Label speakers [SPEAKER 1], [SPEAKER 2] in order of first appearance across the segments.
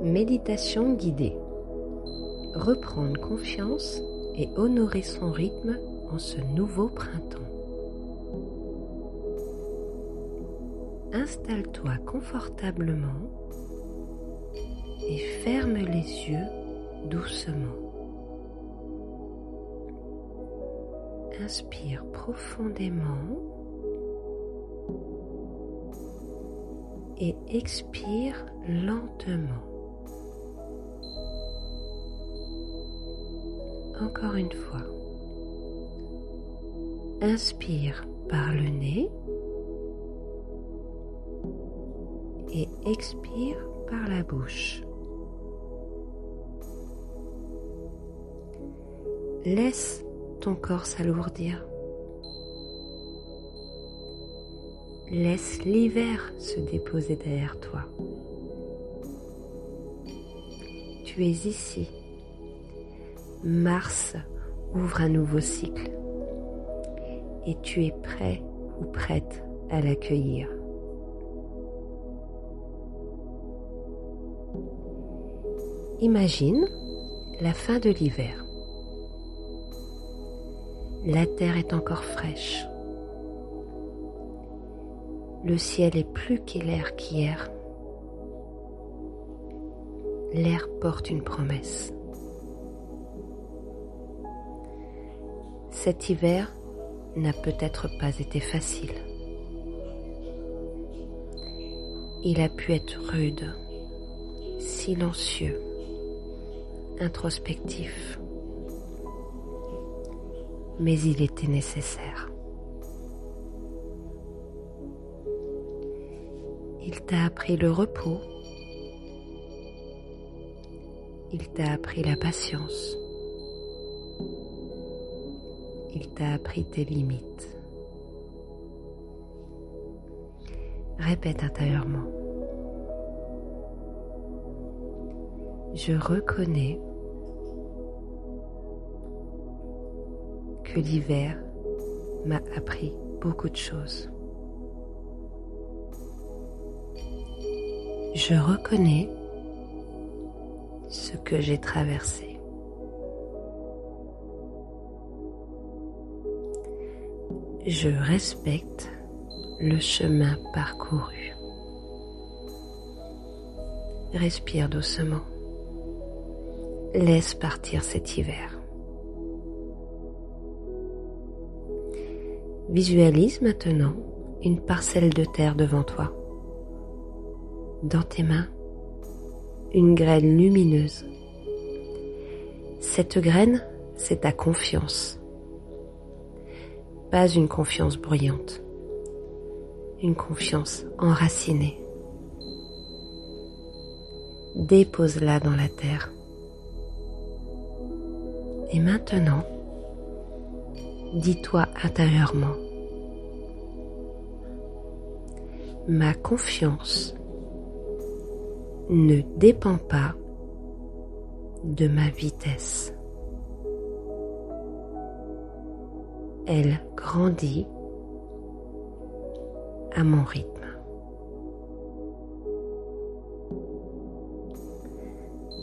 [SPEAKER 1] Méditation guidée. Reprendre confiance et honorer son rythme en ce nouveau printemps. Installe-toi confortablement et ferme les yeux doucement. Inspire profondément et expire lentement. Encore une fois. Inspire par le nez et expire par la bouche. Laisse ton corps s'alourdir. Laisse l'hiver se déposer derrière toi. Tu es ici. Mars ouvre un nouveau cycle et tu es prêt ou prête à l'accueillir. Imagine la fin de l'hiver. La terre est encore fraîche. Le ciel est plus clair qu'hier. L'air porte une promesse. Cet hiver n'a peut-être pas été facile. Il a pu être rude, silencieux, introspectif, mais il était nécessaire. Il t'a appris le repos, il t'a appris la patience, il t'a appris tes limites. Répète intérieurement. Je reconnais que l'hiver m'a appris beaucoup de choses. Je reconnais ce que j'ai traversé. Je respecte le chemin parcouru. Respire doucement. Laisse partir cet hiver. Visualise maintenant une parcelle de terre devant toi. Dans tes mains, une graine lumineuse. Cette graine, c'est ta confiance. Pas une confiance bruyante, une confiance enracinée. Dépose-la dans la terre. Et maintenant, dis-toi intérieurement, ma confiance ne dépend pas de ma vitesse. Elle grandit à mon rythme.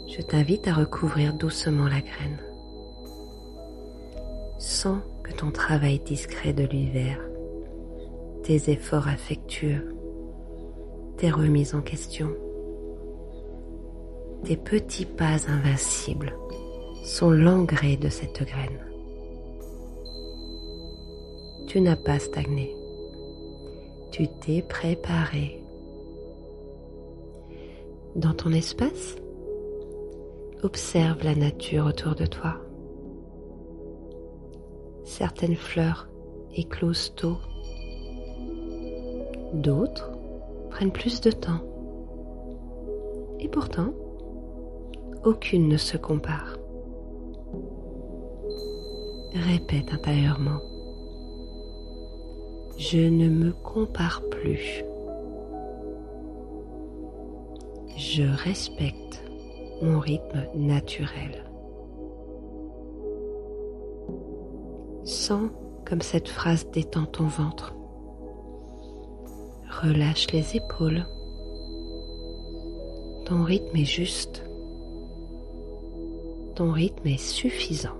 [SPEAKER 1] Je t'invite à recouvrir doucement la graine. Sens que ton travail discret de l'hiver, tes efforts affectueux, tes remises en question, tes petits pas invincibles sont l'engrais de cette graine. Tu n'as pas stagné. Tu t'es préparé. Dans ton espace, observe la nature autour de toi. Certaines fleurs éclosent tôt. D'autres prennent plus de temps. Et pourtant, aucune ne se compare. Répète intérieurement. Je ne me compare plus. Je respecte mon rythme naturel. Sens comme cette phrase détend ton ventre. Relâche les épaules. Ton rythme est juste. Ton rythme est suffisant.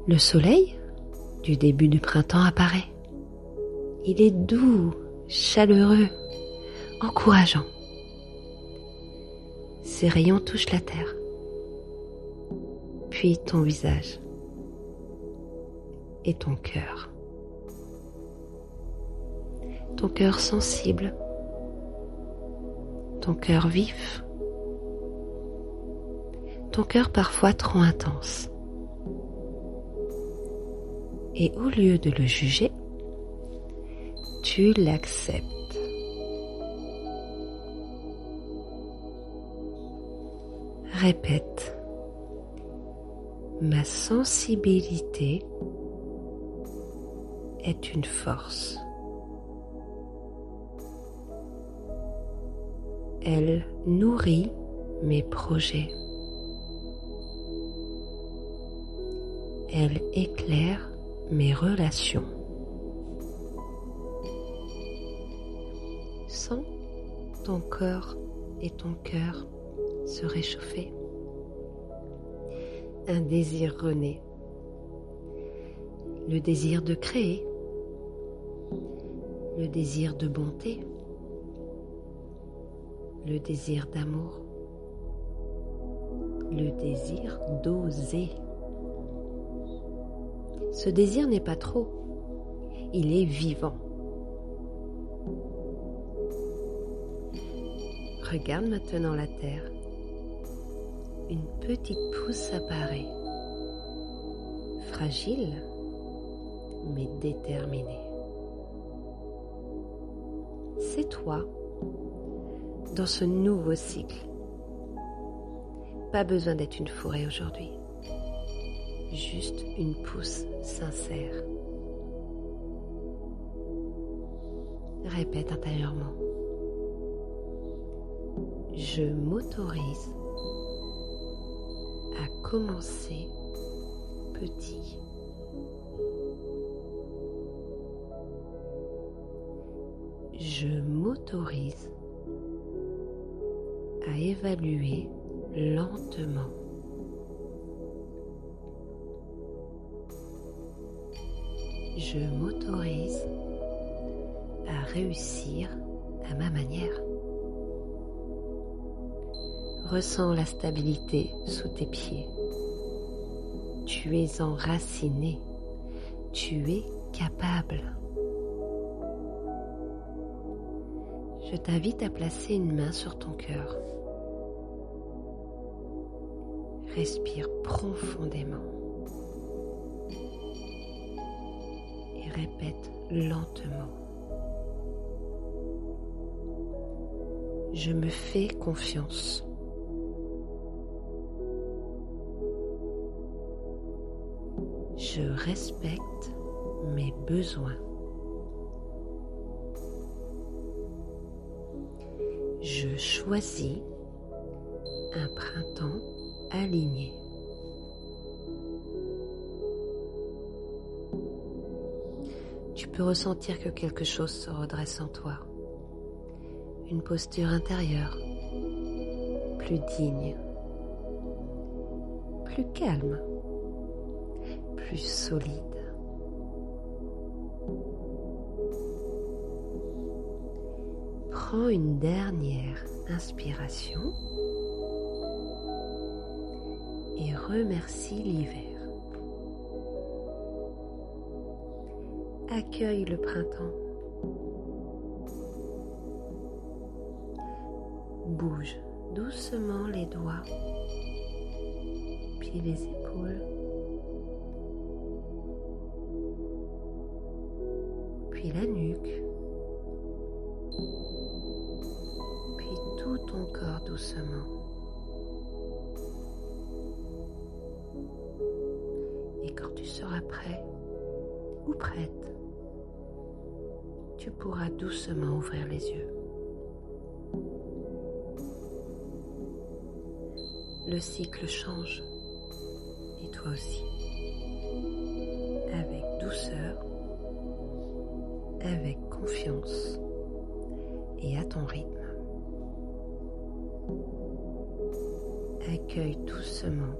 [SPEAKER 1] Le soleil du début du printemps apparaît. Il est doux, chaleureux, encourageant. Ses rayons touchent la terre, puis ton visage et ton cœur. Ton cœur sensible, ton cœur vif, ton cœur parfois trop intense. Et au lieu de le juger, tu l'acceptes. Répète. Ma sensibilité est une force. Elle nourrit mes projets. Elle éclaire mes relations. Sens ton corps et ton cœur se réchauffer. Un désir renaît. Le désir de créer. Le désir de bonté. Le désir d'amour. Le désir d'oser. Ce désir n'est pas trop. Il est vivant. Regarde maintenant la terre. Une petite pousse apparaît. Fragile, mais déterminée. C'est toi, dans ce nouveau cycle. Pas besoin d'être une forêt aujourd'hui. Juste une pousse sincère. Répète intérieurement. Je m'autorise à commencer petit. Je m'autorise à évaluer lentement. Je m'autorise à réussir à ma manière. Ressens la stabilité sous tes pieds. Tu es enraciné. Tu es capable. Je t'invite à placer une main sur ton cœur. Respire profondément. Et répète lentement. Je me fais confiance. Je respecte mes besoins. Je choisis un printemps aligné. Tu peux ressentir que quelque chose se redresse en toi. Une posture intérieure, plus digne, plus calme, plus solide. Prends une dernière inspiration et remercie l'hiver. Accueille le printemps. Bouge doucement les doigts, puis les épaules, puis la nuque, puis tout ton corps doucement. Et quand tu seras prêt ou prête, tu pourras doucement ouvrir les yeux. Le cycle change, et toi aussi, avec douceur avec confiance et à ton rythme. Accueille doucement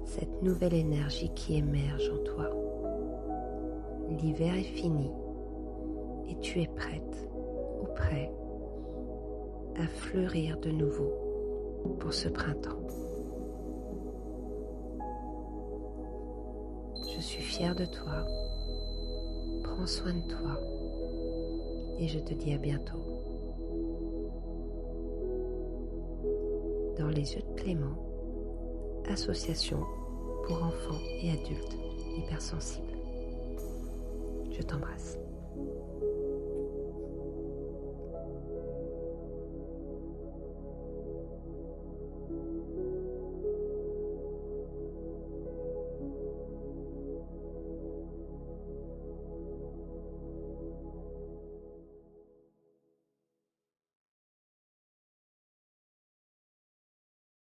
[SPEAKER 1] cette nouvelle énergie qui émerge en toi. L'hiver est fini et tu es prête ou prêt à fleurir de nouveau pour ce printemps. Je suis fière de toi, prends soin de toi et je te dis à bientôt. Dans les yeux de Clément, association pour enfants et adultes hypersensibles. Je t'embrasse.